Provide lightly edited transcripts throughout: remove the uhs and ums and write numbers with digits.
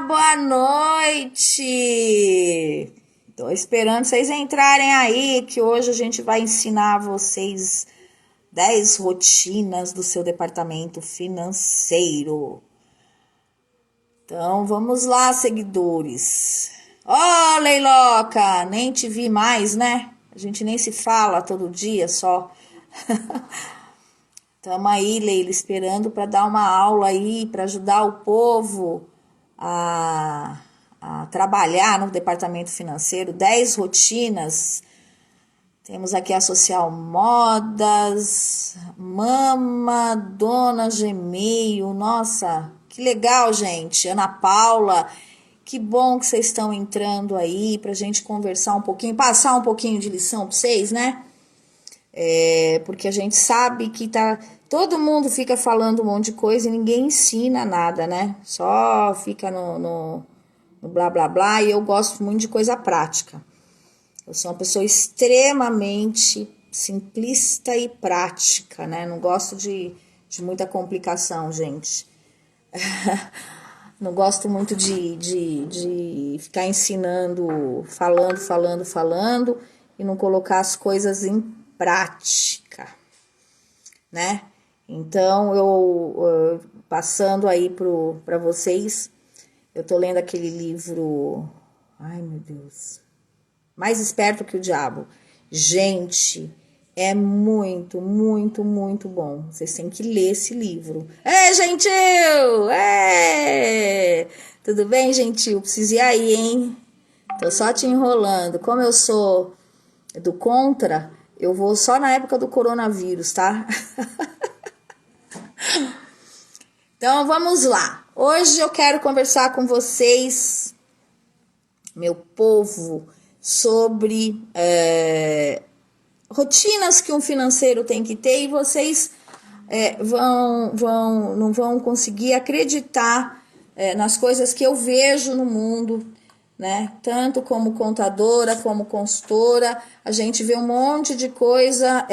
boa noite! Tô esperando vocês entrarem aí, que hoje a gente vai ensinar vocês 10 rotinas do seu departamento financeiro. Então, vamos lá, seguidores. Ó, Leiloca, nem te vi mais, né? A gente nem se fala todo dia só. Tamo aí, Leila, esperando para dar uma aula aí, para ajudar o povo a trabalhar no departamento financeiro. 10 rotinas. Temos aqui a Social Modas, Mama, Dona Gmail. Nossa, que legal, gente. Ana Paula, que bom que vocês estão entrando aí pra gente conversar um pouquinho, passar um pouquinho de lição pra vocês, né? Porque a gente sabe que todo mundo fica falando um monte de coisa e ninguém ensina nada, né? Só fica no blá blá blá, e eu gosto muito de coisa prática. Eu sou uma pessoa extremamente simplista e prática, né? Não gosto de muita complicação, gente. Não gosto muito de ficar ensinando, falando e não colocar as coisas em prática, né? Então, eu passando aí para vocês, eu tô lendo aquele livro, ai meu Deus, Mais Esperto que o Diabo. Gente, é muito, muito, muito bom. Vocês têm que ler esse livro. Gentil! Tudo bem, Gentil? Preciso ir aí, hein? Tô só te enrolando. Como eu sou do contra, eu vou só na época do coronavírus, tá? Então, vamos lá. Hoje eu quero conversar com vocês, meu povo, sobre rotinas que um financeiro tem que ter, e vocês não vão conseguir acreditar nas coisas que eu vejo no mundo, né? Tanto como contadora, como consultora, a gente vê um monte de coisa,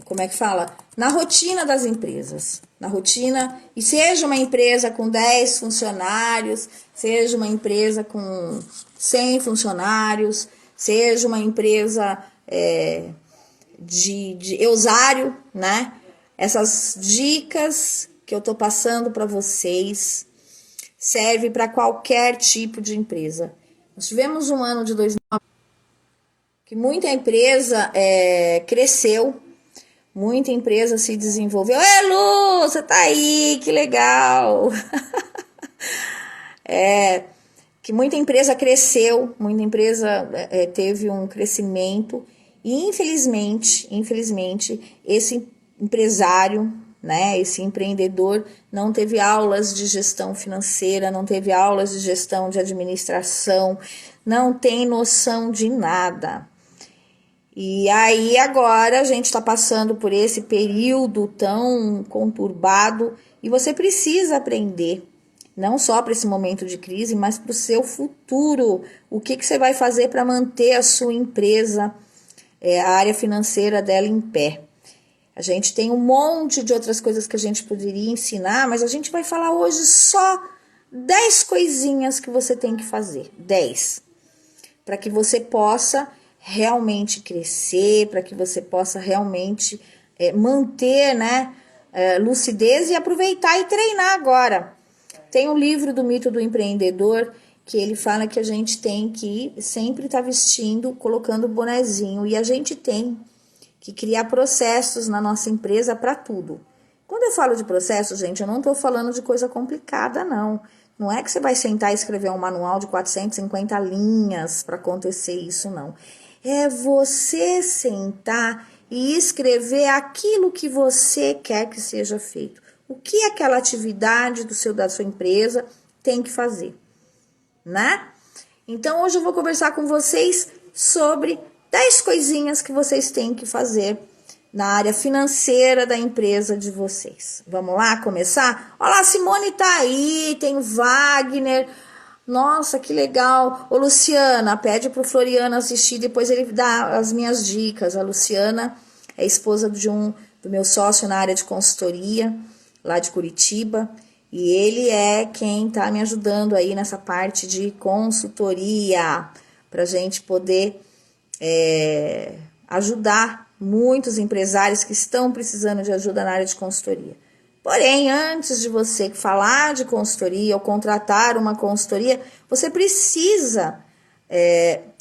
como é que fala? Na rotina das empresas, na rotina, e seja uma empresa com 10 funcionários, seja uma empresa com 100 funcionários, seja uma empresa de eusário, né? Essas dicas que eu tô passando para vocês serve para qualquer tipo de empresa. Nós tivemos um ano de 2009 que muita empresa cresceu, muita empresa se desenvolveu. Lu, você tá aí, que legal! Que muita empresa cresceu, muita empresa teve um crescimento, e infelizmente, esse empresário, né, esse empreendedor não teve aulas de gestão financeira, não teve aulas de gestão de administração, não tem noção de nada. E aí agora a gente está passando por esse período tão conturbado e você precisa aprender, não só para esse momento de crise, mas para o seu futuro. O que você vai fazer para manter a sua empresa, a área financeira dela em pé? A gente tem um monte de outras coisas que a gente poderia ensinar, mas a gente vai falar hoje só 10 coisinhas que você tem que fazer. 10. Para que você possa realmente crescer, para que você possa realmente manter, né, lucidez e aproveitar e treinar agora. Tem um livro do Mito do Empreendedor que ele fala que a gente tem que sempre estar vestindo, colocando bonezinho, e a gente tem que criar processos na nossa empresa para tudo. Quando eu falo de processo, gente, eu não estou falando de coisa complicada, não. Não é que você vai sentar e escrever um manual de 450 linhas para acontecer isso, não. É você sentar e escrever aquilo que você quer que seja feito. O que aquela atividade da sua empresa tem que fazer, né? Então, hoje eu vou conversar com vocês sobre 10 coisinhas que vocês têm que fazer na área financeira da empresa de vocês. Vamos lá começar? Olha lá, a Simone tá aí, tem o Wagner. Nossa, que legal. Ô, Luciana, pede pro Floriano assistir, depois ele dá as minhas dicas. A Luciana é esposa do meu sócio na área de consultoria, lá de Curitiba. E ele é quem está me ajudando aí nessa parte de consultoria, para a gente poder ajudar muitos empresários que estão precisando de ajuda na área de consultoria. Porém, antes de você falar de consultoria ou contratar uma consultoria, você precisa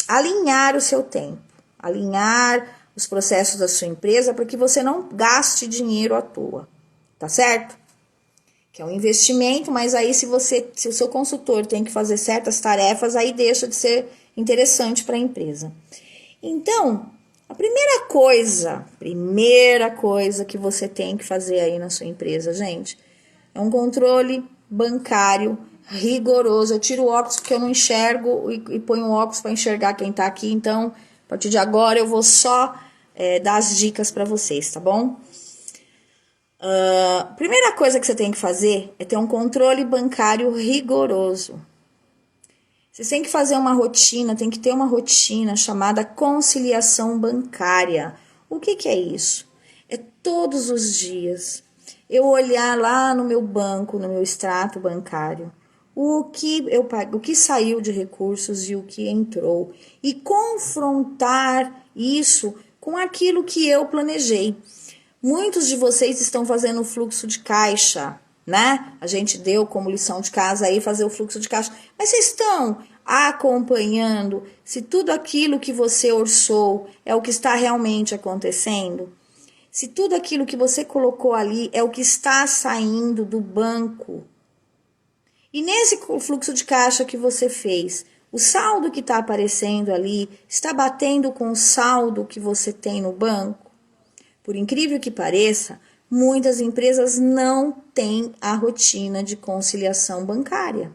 alinhar o seu tempo, alinhar os processos da sua empresa para que você não gaste dinheiro à toa, tá certo? Que é um investimento, mas aí se o seu consultor tem que fazer certas tarefas, aí deixa de ser interessante para a empresa. Então, a primeira coisa que você tem que fazer aí na sua empresa, gente, é um controle bancário rigoroso. Eu tiro o óculos porque eu não enxergo e ponho o óculos para enxergar quem tá aqui, então, a partir de agora eu vou só dar as dicas para vocês, tá bom? Primeira coisa que você tem que fazer é ter um controle bancário rigoroso. Você tem que fazer uma rotina, tem que ter uma rotina chamada conciliação bancária. O que é isso? É todos os dias eu olhar lá no meu banco, no meu extrato bancário, o que eu pago, o que saiu de recursos e o que entrou, e confrontar isso com aquilo que eu planejei. Muitos de vocês estão fazendo o fluxo de caixa, né? A gente deu como lição de casa aí fazer o fluxo de caixa. Mas vocês estão acompanhando se tudo aquilo que você orçou é o que está realmente acontecendo? Se tudo aquilo que você colocou ali é o que está saindo do banco? E nesse fluxo de caixa que você fez, o saldo que está aparecendo ali está batendo com o saldo que você tem no banco? Por incrível que pareça, muitas empresas não têm a rotina de conciliação bancária.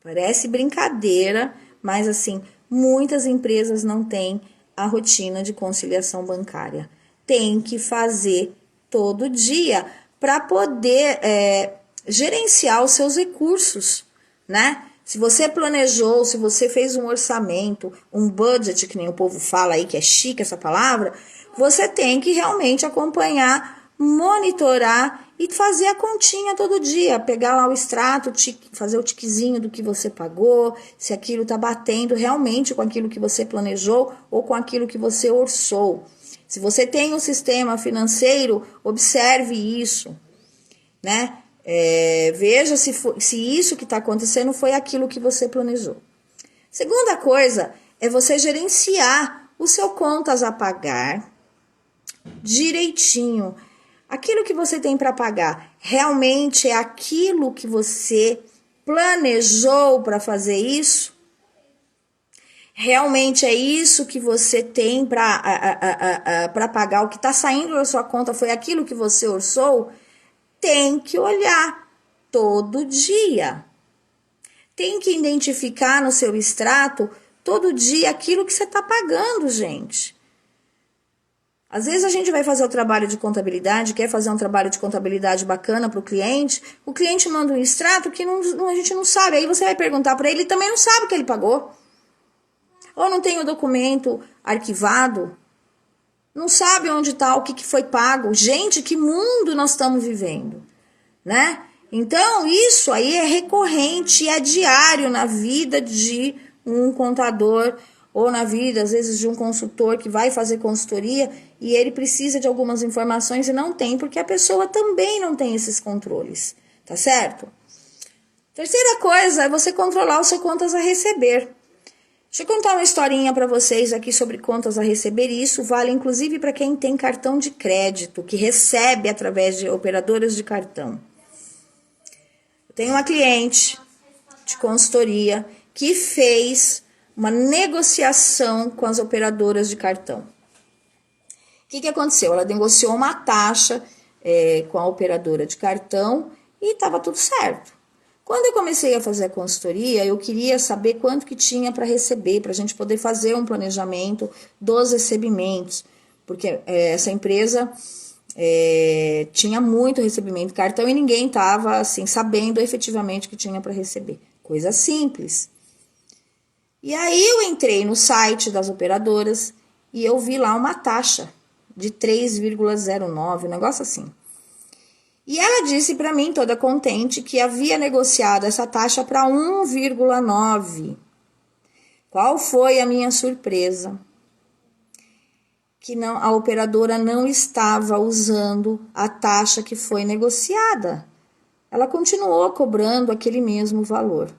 Parece brincadeira, mas assim, muitas empresas não têm a rotina de conciliação bancária. Tem que fazer todo dia para poder gerenciar os seus recursos, né? Se você planejou, se você fez um orçamento, um budget, que nem o povo fala aí, que é chique essa palavra, você tem que realmente acompanhar, monitorar e fazer a continha todo dia. Pegar lá o extrato, fazer o tiquezinho do que você pagou, se aquilo está batendo realmente com aquilo que você planejou ou com aquilo que você orçou. Se você tem um sistema financeiro, observe isso, né? Veja se isso que está acontecendo foi aquilo que você planejou. Segunda coisa é você gerenciar o seu contas a pagar direitinho. Aquilo que você tem para pagar realmente é aquilo que você planejou para fazer isso? Realmente é isso que você tem para pagar? O que está saindo da sua conta foi aquilo que você orçou? Tem que olhar todo dia. Tem que identificar no seu extrato todo dia aquilo que você está pagando, gente. Às vezes a gente vai fazer o trabalho de contabilidade, quer fazer um trabalho de contabilidade bacana para o cliente manda um extrato que a gente não sabe. Aí você vai perguntar para ele também não sabe o que ele pagou. Ou não tem o documento arquivado, não sabe onde está, o que foi pago. Gente, que mundo nós estamos vivendo, né? Então, isso aí é recorrente, é diário na vida de um contador ou na vida, às vezes, de um consultor que vai fazer consultoria e ele precisa de algumas informações e não tem, porque a pessoa também não tem esses controles, tá certo? Terceira coisa é você controlar o seu contas a receber. Deixa eu contar uma historinha para vocês aqui sobre contas a receber, e isso vale inclusive para quem tem cartão de crédito, que recebe através de operadoras de cartão. Eu tenho uma cliente de consultoria que fez uma negociação com as operadoras de cartão. O que aconteceu? Ela negociou uma taxa com a operadora de cartão e estava tudo certo. Quando eu comecei a fazer a consultoria, eu queria saber quanto que tinha para receber, para a gente poder fazer um planejamento dos recebimentos, porque essa empresa tinha muito recebimento de cartão e ninguém estava assim, sabendo efetivamente que tinha para receber. Coisa simples. E aí eu entrei no site das operadoras e eu vi lá uma taxa de 3,09, um negócio assim. E ela disse para mim, toda contente, que havia negociado essa taxa para 1,9. Qual foi a minha surpresa? Que não, a operadora não estava usando a taxa que foi negociada. Ela continuou cobrando aquele mesmo valor.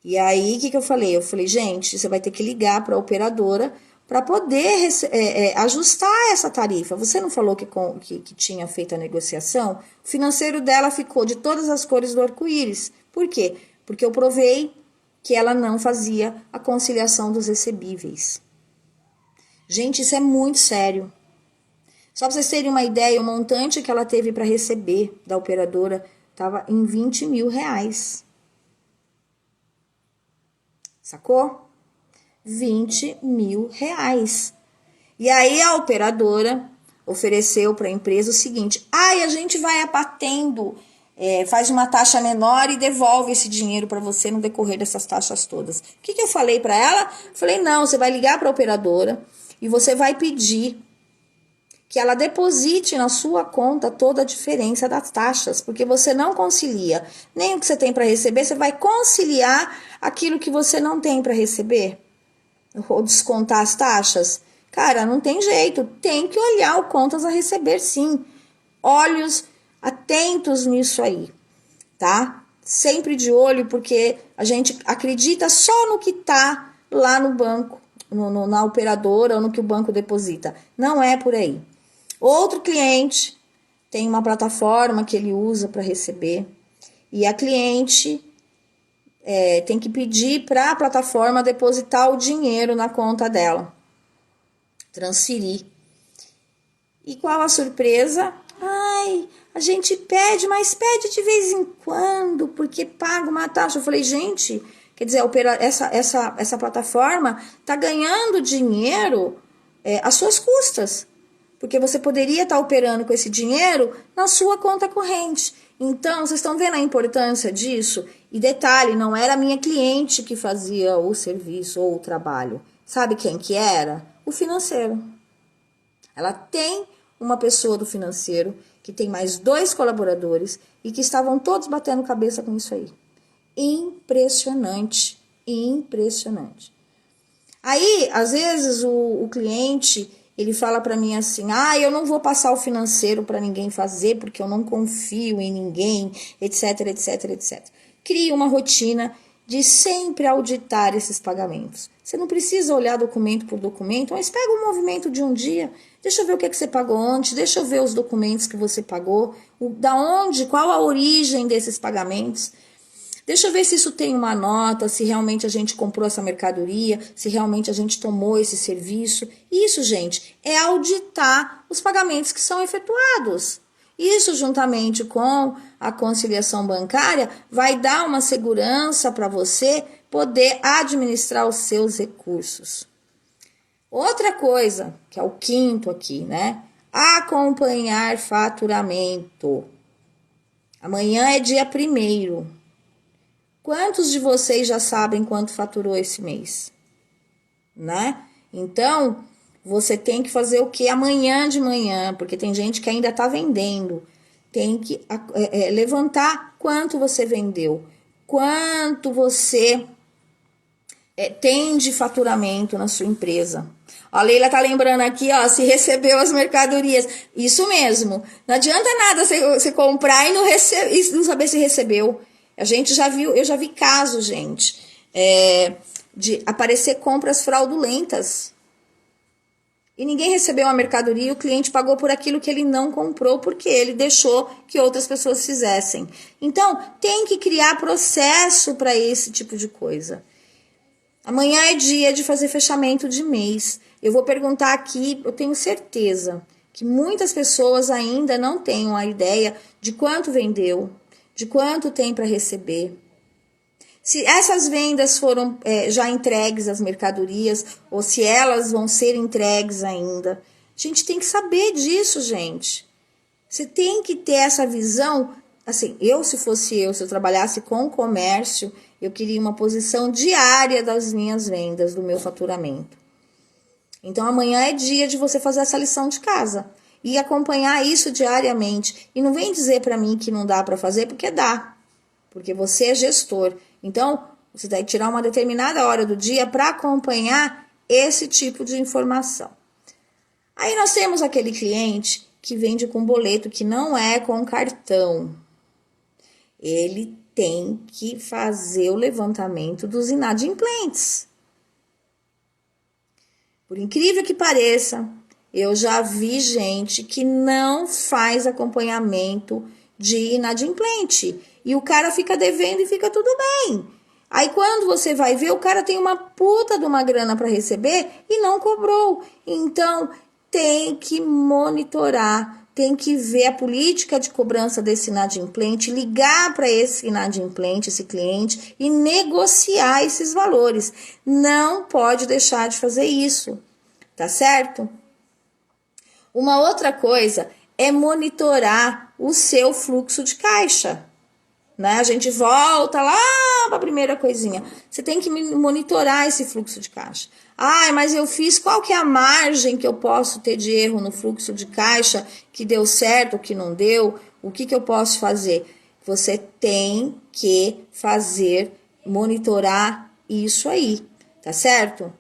E aí, o que eu falei? Eu falei, gente, você vai ter que ligar para a operadora para poder ajustar essa tarifa. Você não falou que tinha feito a negociação? O financeiro dela ficou de todas as cores do arco-íris. Por quê? Porque eu provei que ela não fazia a conciliação dos recebíveis. Gente, isso é muito sério. Só para vocês terem uma ideia, o montante que ela teve para receber da operadora estava em 20 mil reais. Sacou? 20 mil reais. E aí a operadora ofereceu para a empresa o seguinte: a gente vai abatendo, faz uma taxa menor e devolve esse dinheiro para você no decorrer dessas taxas todas. O que eu falei para ela? Falei, não, você vai ligar para a operadora e você vai pedir que ela deposite na sua conta toda a diferença das taxas, porque você não concilia nem o que você tem para receber, você vai conciliar aquilo que você não tem para receber, ou descontar as taxas. Cara, não tem jeito, tem que olhar o contas a receber sim. Olhos atentos nisso aí, tá? Sempre de olho, porque a gente acredita só no que tá lá no banco, na operadora ou no que o banco deposita. Não é por aí. Outro cliente tem uma plataforma que ele usa para receber e a cliente tem que pedir para a plataforma depositar o dinheiro na conta dela, transferir. E qual a surpresa? A gente pede, mas pede de vez em quando, porque paga uma taxa. Eu falei, gente, quer dizer, essa plataforma está ganhando dinheiro às suas custas. Porque você poderia estar operando com esse dinheiro na sua conta corrente. Então, vocês estão vendo a importância disso? E detalhe, não era a minha cliente que fazia o serviço ou o trabalho. Sabe quem que era? O financeiro. Ela tem uma pessoa do financeiro que tem mais 2 colaboradores e que estavam todos batendo cabeça com isso aí. Impressionante, impressionante. Aí, às vezes, o cliente, ele fala para mim assim, eu não vou passar o financeiro para ninguém fazer, porque eu não confio em ninguém, etc, etc, etc. Cria uma rotina de sempre auditar esses pagamentos. Você não precisa olhar documento por documento, mas pega o movimento de um dia, deixa eu ver o que você pagou ontem, deixa eu ver os documentos que você pagou, qual a origem desses pagamentos. Deixa eu ver se isso tem uma nota, se realmente a gente comprou essa mercadoria, se realmente a gente tomou esse serviço. Isso, gente, é auditar os pagamentos que são efetuados. Isso, juntamente com a conciliação bancária, vai dar uma segurança para você poder administrar os seus recursos. Outra coisa, que é o 5º aqui, né? Acompanhar faturamento. Amanhã é dia 1º. Quantos de vocês já sabem quanto faturou esse mês? Né? Então, você tem que fazer o que amanhã de manhã, porque tem gente que ainda está vendendo. Tem que levantar quanto você vendeu, quanto você tem de faturamento na sua empresa. A Leila tá lembrando aqui, se recebeu as mercadorias. Isso mesmo. Não adianta nada você comprar e não saber se recebeu. Eu já vi casos, gente, de aparecer compras fraudulentas. E ninguém recebeu a mercadoria e o cliente pagou por aquilo que ele não comprou, porque ele deixou que outras pessoas fizessem. Então, tem que criar processo para esse tipo de coisa. Amanhã é dia de fazer fechamento de mês. Eu vou perguntar aqui, eu tenho certeza que muitas pessoas ainda não têm a ideia de quanto vendeu, de quanto tem para receber. Se essas vendas foram já entregues às mercadorias, ou se elas vão ser entregues ainda. A gente tem que saber disso, gente. Você tem que ter essa visão. Assim, se eu trabalhasse com comércio, eu queria uma posição diária das minhas vendas, do meu faturamento. Então, amanhã é dia de você fazer essa lição de casa. e acompanhar isso diariamente. E não vem dizer para mim que não dá para fazer, porque dá. Porque você é gestor. Então, você tem que tirar uma determinada hora do dia para acompanhar esse tipo de informação. Aí nós temos aquele cliente que vende com boleto, que não é com cartão. Ele tem que fazer o levantamento dos inadimplentes. Por incrível que pareça, eu já vi gente que não faz acompanhamento de inadimplente. E o cara fica devendo e fica tudo bem. Aí quando você vai ver, o cara tem uma puta de uma grana para receber e não cobrou. Então, tem que monitorar, tem que ver a política de cobrança desse inadimplente, ligar para esse inadimplente, esse cliente, e negociar esses valores. Não pode deixar de fazer isso, tá certo? Uma outra coisa é monitorar o seu fluxo de caixa. Né? A gente volta lá para a primeira coisinha. Você tem que monitorar esse fluxo de caixa. Mas eu fiz, qual que é a margem que eu posso ter de erro no fluxo de caixa, que deu certo, que não deu? O que eu posso fazer? Você tem que monitorar isso aí, tá certo?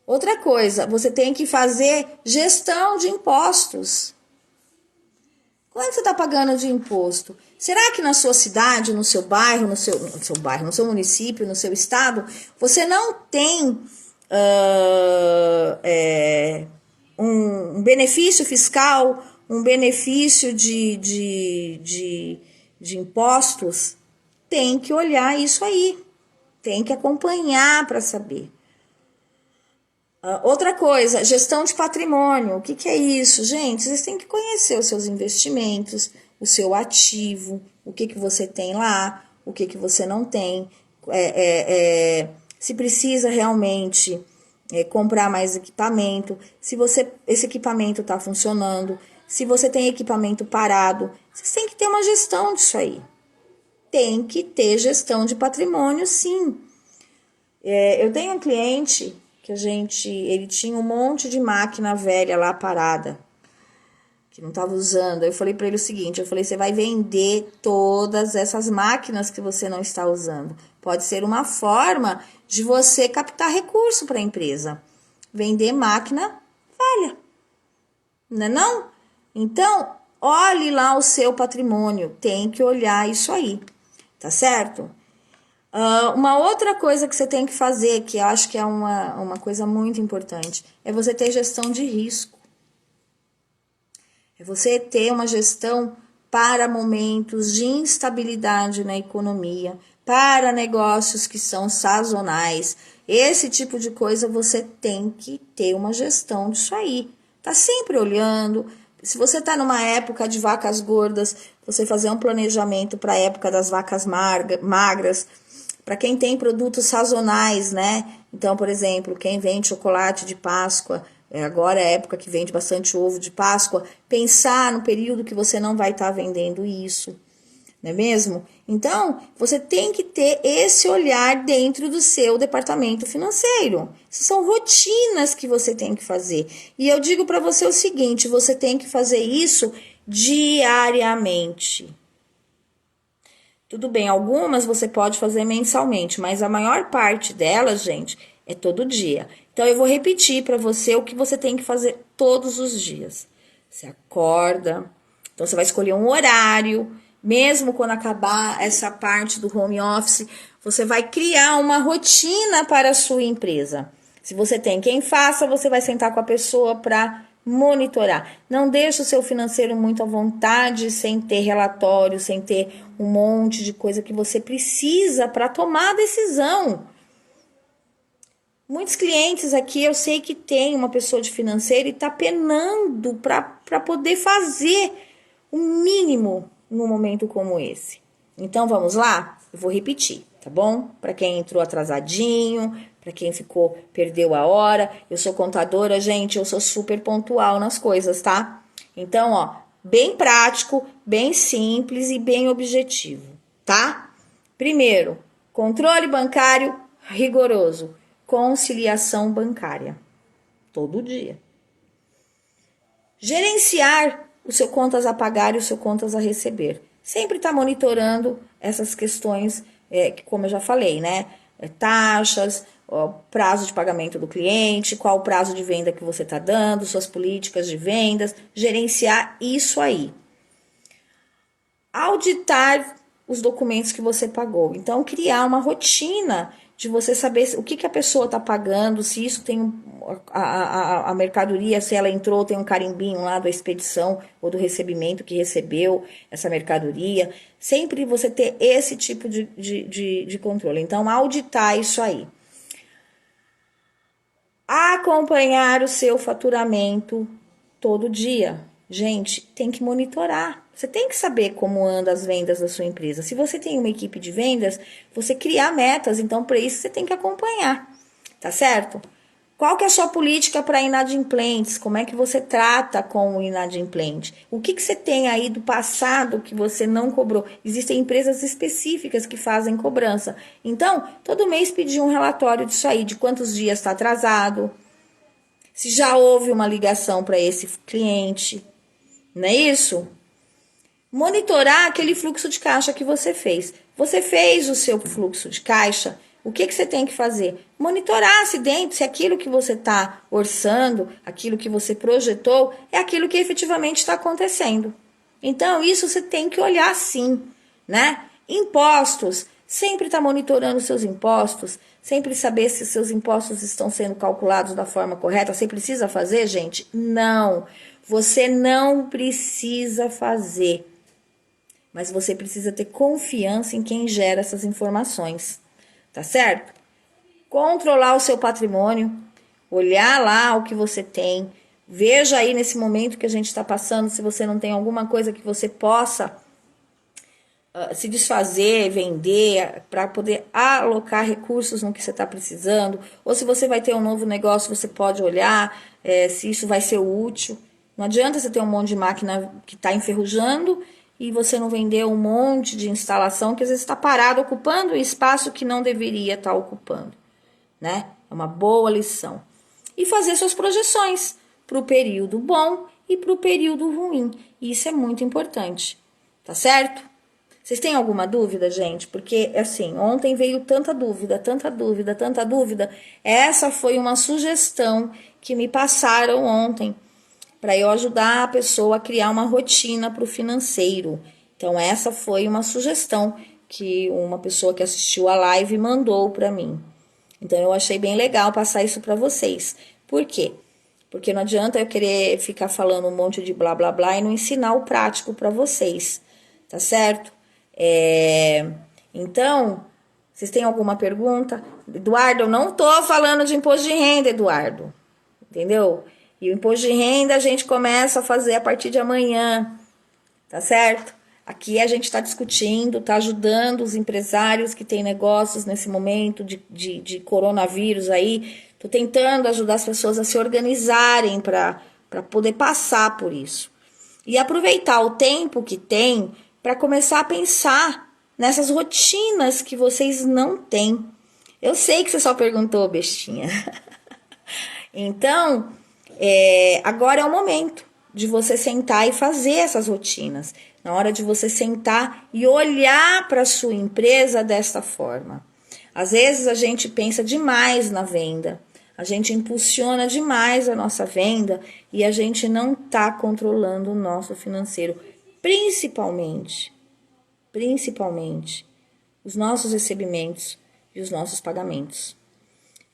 Outra coisa, você tem que fazer gestão de impostos. Quanto você está pagando de imposto? Será que na sua cidade, no seu bairro, no seu município, no seu estado, você não tem um benefício fiscal, um benefício de impostos? Tem que olhar isso aí. Tem que acompanhar para saber. Outra coisa, gestão de patrimônio. O que é isso? Gente, vocês têm que conhecer os seus investimentos, o seu ativo, o que você tem lá, o que você não tem. Se precisa realmente comprar mais equipamento, se esse equipamento está funcionando, se você tem equipamento parado, vocês têm que ter uma gestão disso aí. Tem que ter gestão de patrimônio, sim. Eu tenho um cliente que ele tinha um monte de máquina velha lá parada, que não estava usando. Eu falei para ele o seguinte, você vai vender todas essas máquinas que você não está usando. Pode ser uma forma de você captar recurso para a empresa. Vender máquina velha, não é não? Então, olhe lá o seu patrimônio, tem que olhar isso aí, tá certo? Uma outra coisa que você tem que fazer, que eu acho que é uma coisa muito importante, é você ter gestão de risco. É você ter uma gestão para momentos de instabilidade na economia, para negócios que são sazonais. Esse tipo de coisa você tem que ter uma gestão disso aí. Tá sempre olhando. Se você tá numa época de vacas gordas, você fazer um planejamento para a época das vacas magras. Para quem tem produtos sazonais, né? Então, por exemplo, quem vende chocolate de Páscoa, agora é a época que vende bastante ovo de Páscoa, pensar no período que você não vai estar vendendo isso, não é mesmo? Então, você tem que ter esse olhar dentro do seu departamento financeiro. Essas são rotinas que você tem que fazer. E eu digo para você o seguinte, você tem que fazer isso diariamente. Tudo bem, algumas você pode fazer mensalmente, mas a maior parte delas, gente, é todo dia. Então, eu vou repetir para você o que você tem que fazer todos os dias. Você acorda, então você vai escolher um horário, mesmo quando acabar essa parte do home office, você vai criar uma rotina para a sua empresa. Se você tem quem faça, você vai sentar com a pessoa para monitorar. Não deixe o seu financeiro muito à vontade, sem ter relatório, sem ter um monte de coisa que você precisa para tomar a decisão. Muitos clientes aqui, eu sei que tem uma pessoa de financeiro e está penando para poder fazer o mínimo num momento como esse. Então, vamos lá? Eu vou repetir, tá bom? Para quem entrou atrasadinho, para quem perdeu a hora. Eu sou contadora, gente, eu sou super pontual nas coisas, tá? Então, bem prático, bem simples e bem objetivo, tá? Primeiro, controle bancário rigoroso. Conciliação bancária. Todo dia. Gerenciar o seu contas a pagar e o seu contas a receber. Sempre está monitorando essas questões, como eu já falei, né? Taxas, prazo de pagamento do cliente, qual o prazo de venda que você está dando, suas políticas de vendas, gerenciar isso aí. Auditar os documentos que você pagou. Então, criar uma rotina de você saber o que a pessoa está pagando, se isso tem a mercadoria, se ela entrou, tem um carimbinho lá da expedição ou do recebimento que recebeu essa mercadoria. Sempre você ter esse tipo de controle. Então, auditar isso aí. Acompanhar o seu faturamento todo dia. Gente, tem que monitorar. Você tem que saber como andam as vendas da sua empresa. Se você tem uma equipe de vendas, você criar metas, então para isso você tem que acompanhar, tá certo? Qual que é a sua política para inadimplentes? Como é que você trata com o inadimplente? O que você tem aí do passado que você não cobrou? Existem empresas específicas que fazem cobrança. Então, todo mês pedir um relatório disso aí, de quantos dias está atrasado, se já houve uma ligação para esse cliente, não é isso? Monitorar aquele fluxo de caixa que você fez. Você fez o seu fluxo de caixa, o que você tem que fazer? Monitorar se dentro, se aquilo que você está orçando, aquilo que você projetou, é aquilo que efetivamente está acontecendo. Então, isso você tem que olhar sim, né? Impostos, sempre está monitorando seus impostos, sempre saber se seus impostos estão sendo calculados da forma correta. Você precisa fazer, gente? Não, você não precisa fazer. Mas você precisa ter confiança em quem gera essas informações, tá certo? Controlar o seu patrimônio, olhar lá o que você tem, veja aí nesse momento que a gente está passando, se você não tem alguma coisa que você possa se desfazer, vender, para poder alocar recursos no que você está precisando, ou se você vai ter um novo negócio, você pode olhar se isso vai ser útil. Não adianta você ter um monte de máquina que está enferrujando e você não vender um monte de instalação que às vezes está parado, ocupando espaço que não deveria estar ocupando, né? É uma boa lição. E fazer suas projeções para o período bom e para o período ruim. Isso é muito importante, tá certo? Vocês têm alguma dúvida, gente? Porque, assim, ontem veio tanta dúvida, tanta dúvida, tanta dúvida. Essa foi uma sugestão que me passaram ontem, para eu ajudar a pessoa a criar uma rotina para o financeiro. Então, essa foi uma sugestão que uma pessoa que assistiu a live mandou para mim. Então, eu achei bem legal passar isso para vocês. Por quê? Porque não adianta eu querer ficar falando um monte de blá, blá, blá e não ensinar o prático para vocês, tá certo? Então, vocês têm alguma pergunta? Eduardo, eu não tô falando de imposto de renda, Eduardo. Entendeu? E o imposto de renda a gente começa a fazer a partir de amanhã, tá certo? Aqui a gente está discutindo, está ajudando os empresários que têm negócios nesse momento de coronavírus aí. Estou tentando ajudar as pessoas a se organizarem para poder passar por isso. E aproveitar o tempo que tem para começar a pensar nessas rotinas que vocês não têm. Eu sei que você só perguntou, bestinha. Então, agora é o momento de você sentar e fazer essas rotinas. Na hora de você sentar e olhar para a sua empresa desta forma. Às vezes a gente pensa demais na venda, a gente impulsiona demais a nossa venda e a gente não está controlando o nosso financeiro, principalmente os nossos recebimentos e os nossos pagamentos.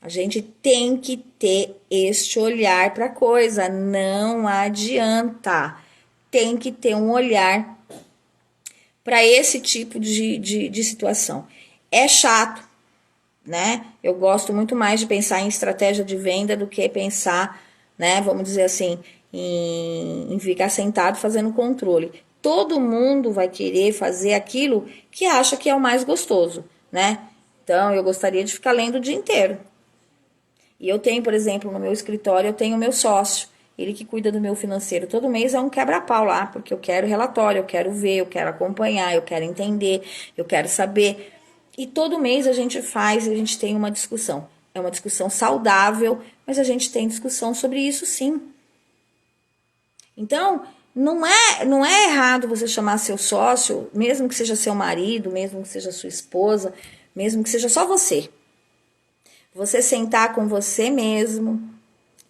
A gente tem que ter este olhar para a coisa, não adianta. Tem que ter um olhar para esse tipo de situação. É chato, né? Eu gosto muito mais de pensar em estratégia de venda do que pensar, né? Vamos dizer assim, em ficar sentado fazendo controle. Todo mundo vai querer fazer aquilo que acha que é o mais gostoso, né? Então, eu gostaria de ficar lendo o dia inteiro. E eu tenho, por exemplo, no meu escritório, eu tenho o meu sócio, ele que cuida do meu financeiro. Todo mês é um quebra-pau lá, porque eu quero relatório, eu quero ver, eu quero acompanhar, eu quero entender, eu quero saber. E todo mês a gente tem uma discussão. É uma discussão saudável, mas a gente tem discussão sobre isso sim. Então, não é errado você chamar seu sócio, mesmo que seja seu marido, mesmo que seja sua esposa, mesmo que seja só você. Você sentar com você mesmo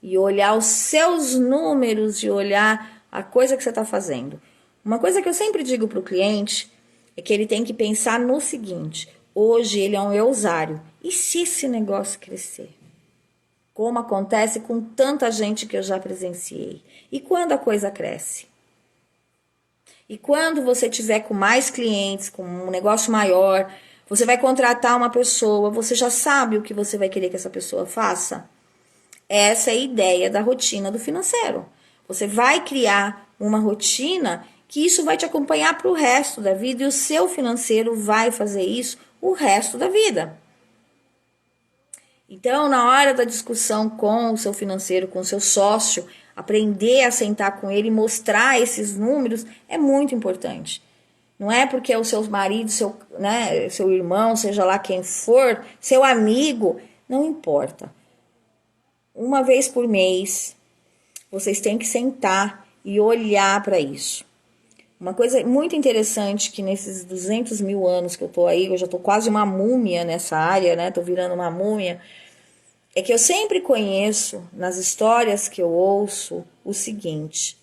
e olhar os seus números e olhar a coisa que você está fazendo. Uma coisa que eu sempre digo para o cliente é que ele tem que pensar no seguinte: hoje ele é um eusário. E se esse negócio crescer? Como acontece com tanta gente que eu já presenciei. E quando a coisa cresce? E quando você tiver com mais clientes, com um negócio maior, você vai contratar uma pessoa, você já sabe o que você vai querer que essa pessoa faça? Essa é a ideia da rotina do financeiro. Você vai criar uma rotina que isso vai te acompanhar para o resto da vida e o seu financeiro vai fazer isso o resto da vida. Então, na hora da discussão com o seu financeiro, com o seu sócio, aprender a sentar com ele e mostrar esses números é muito importante. Não é porque é o seu marido, seu irmão, seja lá quem for, seu amigo, não importa. Uma vez por mês, vocês têm que sentar e olhar para isso. Uma coisa muito interessante que nesses 200 mil anos que eu tô aí, eu já tô quase uma múmia nessa área, né? Tô virando uma múmia. É que eu sempre conheço, nas histórias que eu ouço, o seguinte: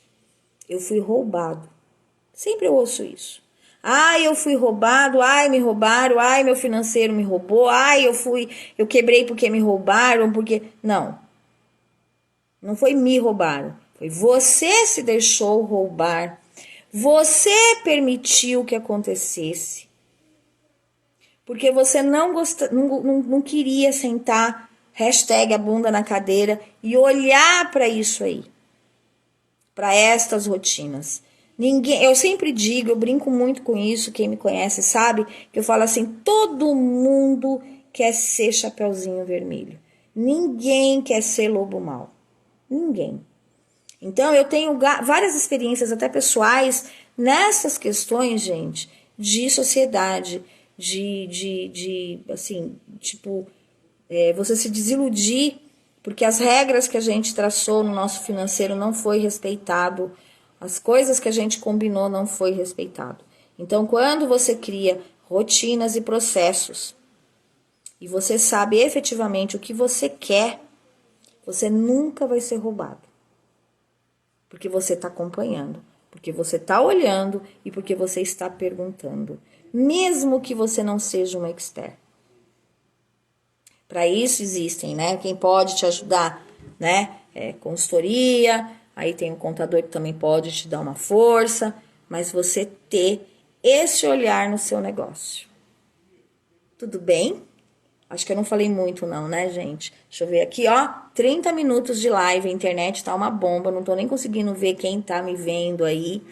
eu fui roubado. Sempre eu ouço isso. Ai, eu fui roubado, ai, me roubaram, ai, meu financeiro me roubou, ai, eu quebrei porque me roubaram, porque... Não foi me roubaram, foi você se deixou roubar. Você permitiu que acontecesse. Porque você não queria sentar, hashtag a bunda na cadeira, e olhar para isso aí. Para estas rotinas. Eu sempre digo, eu brinco muito com isso, quem me conhece sabe, que eu falo assim, todo mundo quer ser Chapeuzinho Vermelho. Ninguém quer ser lobo mau. Ninguém. Então, eu tenho várias experiências, até pessoais, nessas questões, gente, de sociedade, você se desiludir, porque as regras que a gente traçou no nosso financeiro não foi respeitado, as coisas que a gente combinou não foi respeitado. Então, quando você cria rotinas e processos, e você sabe efetivamente o que você quer, você nunca vai ser roubado. Porque você está acompanhando, porque você está olhando e porque você está perguntando. Mesmo que você não seja um expert. Para isso existem, né? Quem pode te ajudar, né? Consultoria, aí tem o contador que também pode te dar uma força, mas você ter esse olhar no seu negócio. Tudo bem? Acho que eu não falei muito não, né, gente? Deixa eu ver aqui, ó. 30 minutos de live, a internet tá uma bomba, não tô nem conseguindo ver quem tá me vendo aí.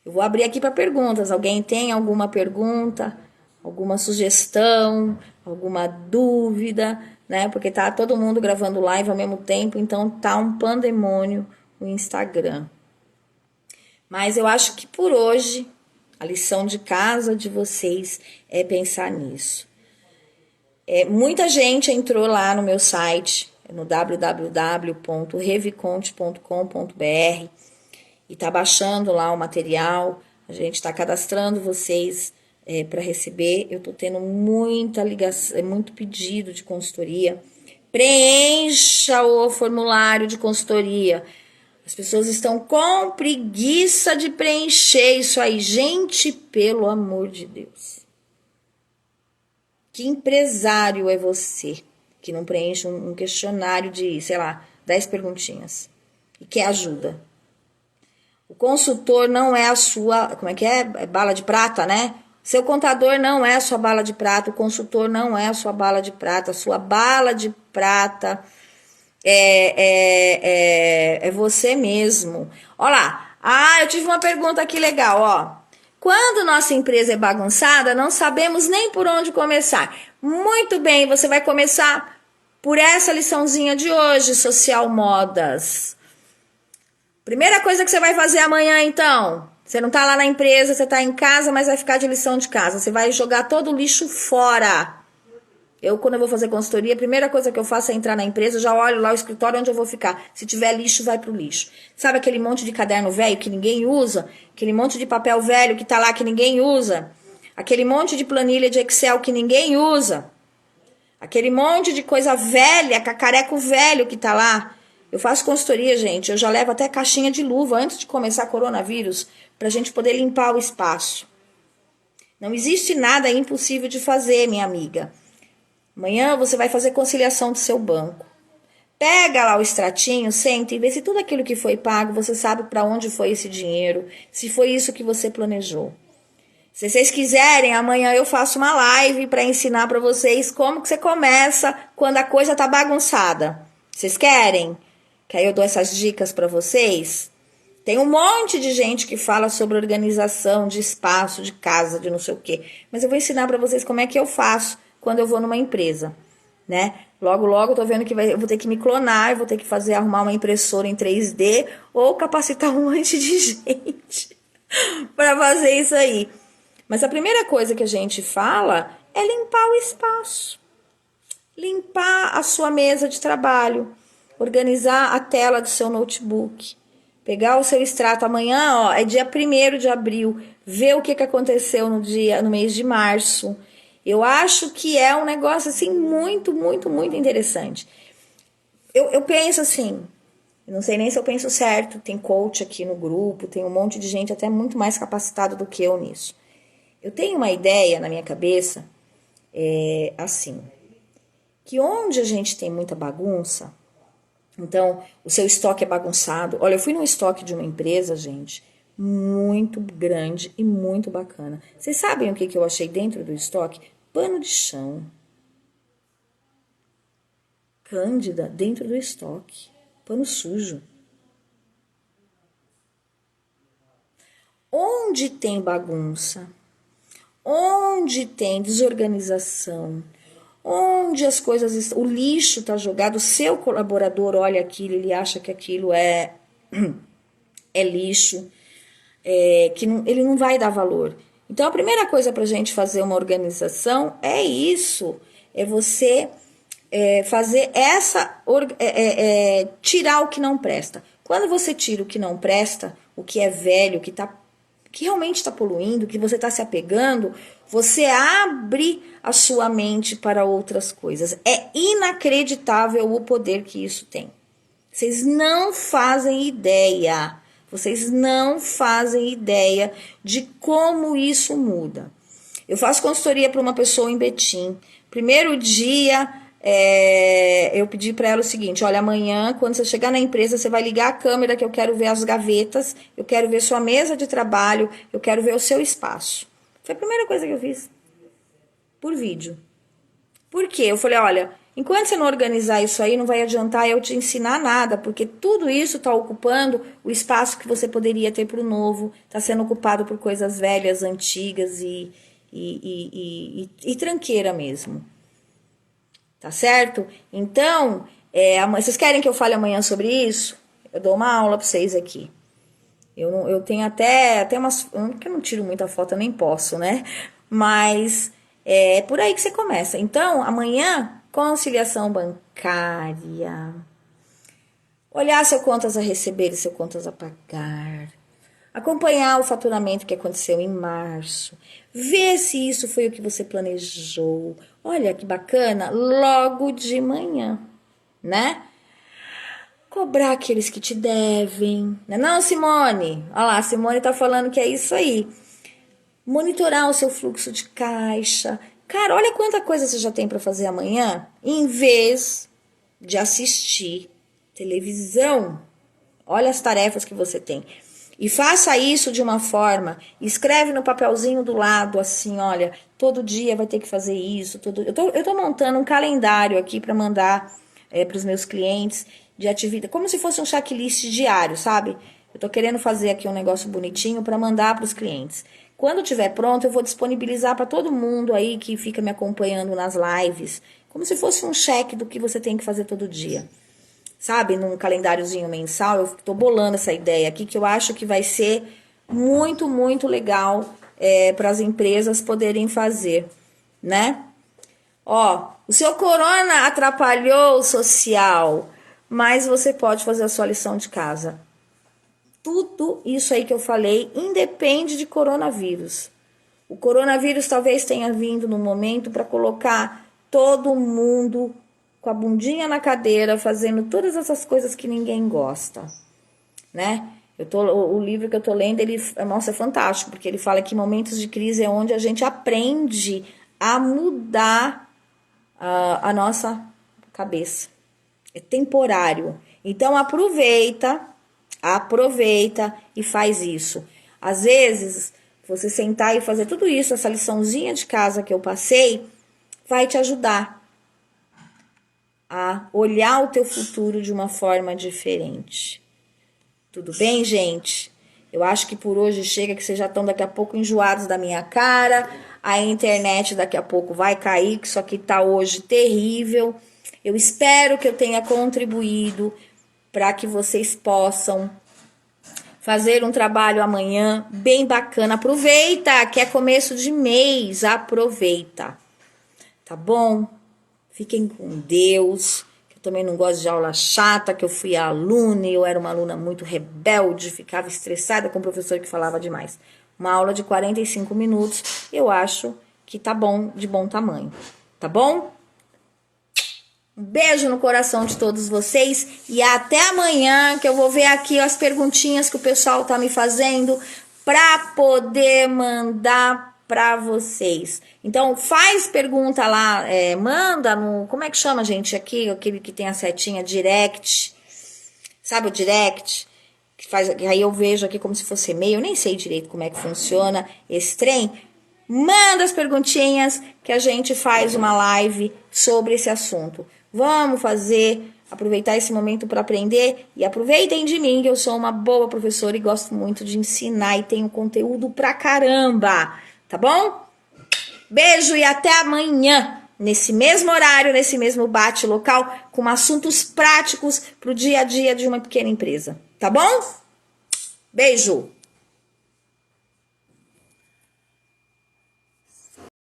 Eu vou abrir aqui para perguntas. Alguém tem alguma pergunta, alguma sugestão, alguma dúvida, né? Porque tá todo mundo gravando live ao mesmo tempo, então tá um pandemônio no Instagram. Mas eu acho que por hoje, a lição de casa de vocês é pensar nisso. Muita gente entrou lá no meu site, no www.reviconte.com.br e tá baixando lá o material. A gente está cadastrando vocês para receber. Eu tô tendo muita ligação, muito pedido de consultoria. Preencha o formulário de consultoria. As pessoas estão com preguiça de preencher isso aí. Gente, pelo amor de Deus. Que empresário é você que não preenche um questionário de, 10 perguntinhas e quer ajuda? O consultor não é a sua, É bala de prata, né? Seu contador não é a sua bala de prata, o consultor não é a sua bala de prata, a sua bala de prata é você mesmo. Olha lá, eu tive uma pergunta aqui legal, ó. Quando nossa empresa é bagunçada, não sabemos nem por onde começar. Muito bem, você vai começar por essa liçãozinha de hoje, Social Modas. Primeira coisa que você vai fazer amanhã, então. Você não tá lá na empresa, você tá em casa, mas vai ficar de lição de casa. Você vai jogar todo o lixo fora. Quando eu vou fazer consultoria, a primeira coisa que eu faço é entrar na empresa, já olho lá o escritório onde eu vou ficar. Se tiver lixo, vai pro lixo. Sabe aquele monte de caderno velho que ninguém usa? Aquele monte de papel velho que tá lá que ninguém usa? Aquele monte de planilha de Excel que ninguém usa? Aquele monte de coisa velha, cacareco velho que tá lá? Eu faço consultoria, gente. Eu já levo até caixinha de luva antes de começar coronavírus, pra gente poder limpar o espaço. Não existe nada impossível de fazer, minha amiga. Amanhã você vai fazer conciliação do seu banco. Pega lá o extratinho, senta e vê se tudo aquilo que foi pago, você sabe para onde foi esse dinheiro, se foi isso que você planejou. Se vocês quiserem, amanhã eu faço uma live para ensinar para vocês como que você começa quando a coisa tá bagunçada. Vocês querem? Que aí eu dou essas dicas para vocês? Tem um monte de gente que fala sobre organização de espaço, de casa, de não sei o quê. Mas eu vou ensinar para vocês como é que eu faço quando eu vou numa empresa, né? Logo, eu tô vendo que eu vou ter que me clonar, eu vou ter que arrumar uma impressora em 3D ou capacitar um monte de gente para fazer isso aí. Mas a primeira coisa que a gente fala é limpar o espaço. Limpar a sua mesa de trabalho, organizar a tela do seu notebook, pegar o seu extrato. Amanhã, ó, é dia 1º de abril, ver o que aconteceu no mês de março. Eu acho que é um negócio, assim, muito, muito, muito interessante. Eu penso assim, não sei nem se eu penso certo, tem coach aqui no grupo, tem um monte de gente até muito mais capacitado do que eu nisso. Eu tenho uma ideia na minha cabeça, assim, que onde a gente tem muita bagunça, então o seu estoque é bagunçado. Olha, eu fui num estoque de uma empresa, gente, muito grande e muito bacana. Vocês sabem o que eu achei dentro do estoque? Pano de chão. Cândida dentro do estoque. Pano sujo. Onde tem bagunça, onde tem desorganização, onde as coisas, o lixo está jogado, o seu colaborador olha aquilo, ele acha que aquilo é lixo, ele não vai dar valor. Então, a primeira coisa para a gente fazer uma organização é isso, é você fazer tirar o que não presta. Quando você tira o que não presta, o que é velho, que realmente está poluindo, que você está se apegando, você abre a sua mente para outras coisas. É inacreditável o poder que isso tem. Vocês não fazem ideia. Vocês não fazem ideia de como isso muda. Eu faço consultoria para uma pessoa em Betim. Primeiro dia, eu pedi para ela o seguinte: olha, amanhã, quando você chegar na empresa, você vai ligar a câmera, que eu quero ver as gavetas, eu quero ver sua mesa de trabalho, eu quero ver o seu espaço. Foi a primeira coisa que eu fiz. Por vídeo. Por quê? Eu falei, olha, enquanto você não organizar isso aí, não vai adiantar eu te ensinar nada, porque tudo isso está ocupando o espaço que você poderia ter para o novo, está sendo ocupado por coisas velhas, antigas e tranqueira mesmo. Tá certo? Então, vocês querem que eu fale amanhã sobre isso? Eu dou uma aula para vocês aqui. Eu tenho até umas... Porque eu não tiro muita foto, eu nem posso, né? Mas é por aí que você começa. Então, amanhã, conciliação bancária. Olhar seu contas a receber e seu contas a pagar. Acompanhar o faturamento que aconteceu em março. Ver se isso foi o que você planejou. Olha que bacana, logo de manhã, né? Cobrar aqueles que te devem. Não, Simone? Olha lá, a Simone tá falando que é isso aí. Monitorar o seu fluxo de caixa. Cara, olha quanta coisa você já tem para fazer amanhã, em vez de assistir televisão. Olha as tarefas que você tem. E faça isso de uma forma, escreve no papelzinho do lado, assim, olha, todo dia vai ter que fazer isso. Eu tô montando um calendário aqui para mandar para os meus clientes de atividade, como se fosse um checklist diário, sabe? Eu tô querendo fazer aqui um negócio bonitinho para mandar para os clientes. Quando tiver pronto, eu vou disponibilizar para todo mundo aí que fica me acompanhando nas lives, como se fosse um cheque do que você tem que fazer todo dia. Sabe, num calendáriozinho mensal, eu tô bolando essa ideia aqui, que eu acho que vai ser muito, muito legal para as empresas poderem fazer, né? Ó, O seu corona atrapalhou o social, mas você pode fazer a sua lição de casa. Tudo isso aí que eu falei independe de coronavírus. O coronavírus talvez tenha vindo no momento para colocar todo mundo com a bundinha na cadeira, fazendo todas essas coisas que ninguém gosta, né? O livro que eu tô lendo, nossa, é fantástico, porque ele fala que momentos de crise é onde a gente aprende a mudar a nossa cabeça. É temporário. Então aproveita e faz isso. Às vezes, você sentar e fazer tudo isso, essa liçãozinha de casa que eu passei, vai te ajudar a olhar o teu futuro de uma forma diferente. Tudo bem, gente? Eu acho que por hoje chega, que vocês já estão daqui a pouco enjoados da minha cara. A internet daqui a pouco vai cair, que isso aqui tá hoje terrível. Eu espero que eu tenha contribuído para que vocês possam fazer um trabalho amanhã bem bacana. Aproveita, que é começo de mês, aproveita. Tá bom? Fiquem com Deus. Eu também não gosto de aula chata, que eu fui aluna e eu era uma aluna muito rebelde, ficava estressada com o professor que falava demais. Uma aula de 45 minutos, eu acho que tá bom, de bom tamanho. Tá bom? Um beijo no coração de todos vocês e até amanhã, que eu vou ver aqui as perguntinhas que o pessoal tá me fazendo para poder mandar para vocês. Então faz pergunta lá, manda no, como é que chama, gente, aqui, aquele que tem a setinha, direct, sabe o direct? Que faz, aí eu vejo aqui como se fosse e-mail, eu nem sei direito como é que funciona esse trem. Manda as perguntinhas que a gente faz uma live sobre esse assunto. Vamos aproveitar esse momento para aprender e aproveitem de mim, que eu sou uma boa professora e gosto muito de ensinar e tenho conteúdo pra caramba, tá bom? Beijo e até amanhã, nesse mesmo horário, nesse mesmo bate-local, com assuntos práticos pro dia a dia de uma pequena empresa, tá bom? Beijo!